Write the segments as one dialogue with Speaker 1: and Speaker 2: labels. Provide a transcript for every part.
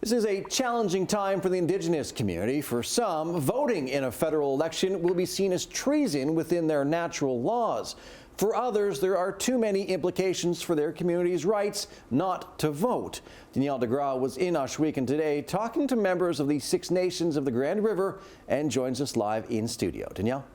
Speaker 1: This is a challenging time for the Indigenous community. For some, voting in a federal election will be seen as treason within their natural laws. For others, there are too many implications for their community's rights not to vote. Danielle De Graauw was in Ohsweken today talking to members of the Six Nations of the Grand River and joins us live in studio. Danielle?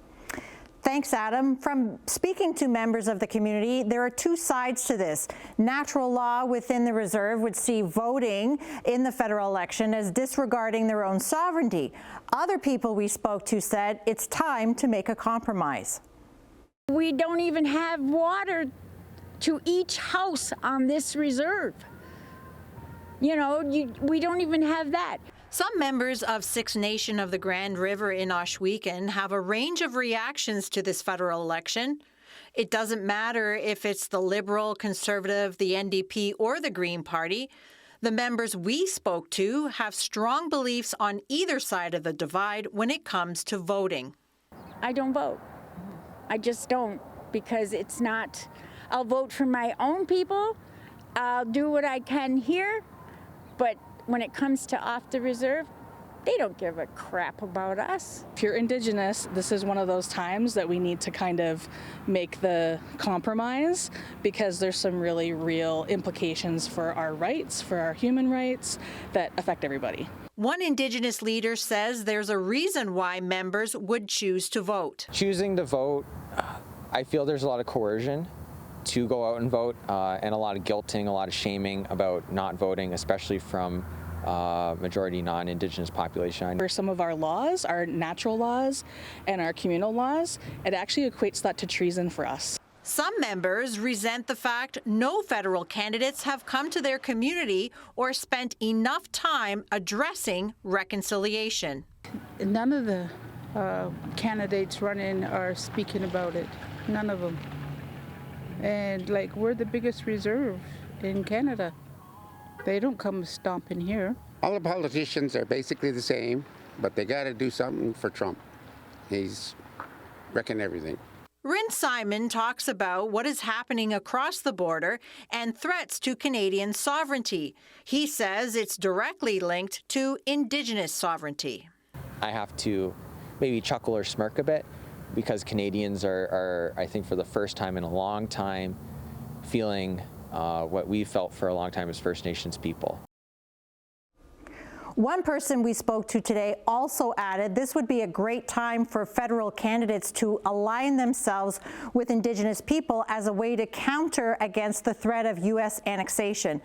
Speaker 2: Thanks, Adam. From speaking to members of the community, there are two sides to this. Natural law within the reserve would see voting in the federal election as disregarding their own sovereignty. Other people we spoke to said it's time to make a compromise.
Speaker 3: We don't even have water to each house on this reserve. You know, we don't even have that.
Speaker 2: Some members of Six Nation of the Grand River in Ohsweken have a range of reactions to this federal election. It doesn't matter if it's the Liberal, Conservative, the NDP, or the Green Party. The members we spoke to have strong beliefs on either side of the divide when it comes to voting.
Speaker 3: I don't vote. I just don't, because it's not, I'll vote for my own people. I'll do what I can here, but when it comes to off the reserve, they don't give a crap about us.
Speaker 4: If you're Indigenous, this is one of those times that we need to kind of make the compromise, because there's some really real implications for our rights, for our human rights, that affect everybody.
Speaker 2: One Indigenous leader says there's a reason why members would choose to vote.
Speaker 5: Choosing to vote, I feel there's a lot of coercion to go out and vote, and a lot of guilting, a lot of shaming about not voting, especially from majority non-Indigenous population.
Speaker 4: For some of our laws, our natural laws and our communal laws, it actually equates that to treason for us.
Speaker 2: Some members resent the fact no federal candidates have come to their community or spent enough time addressing reconciliation.
Speaker 6: None of the candidates running are speaking about it. None of them. And like, we're the biggest reserve in Canada. They don't come stomping here.
Speaker 7: All the politicians are basically the same, but they got to do something for Trump. He's wrecking everything.
Speaker 2: Rin Simon talks about what is happening across the border and threats to Canadian sovereignty. He says it's directly linked to Indigenous sovereignty.
Speaker 5: I have to maybe chuckle or smirk a bit, because Canadians are, I think for the first time in a long time, feeling what we felt for a long time as First Nations people.
Speaker 2: One person we spoke to today also added this would be a great time for federal candidates to align themselves with Indigenous people as a way to counter against the threat of U.S. annexation.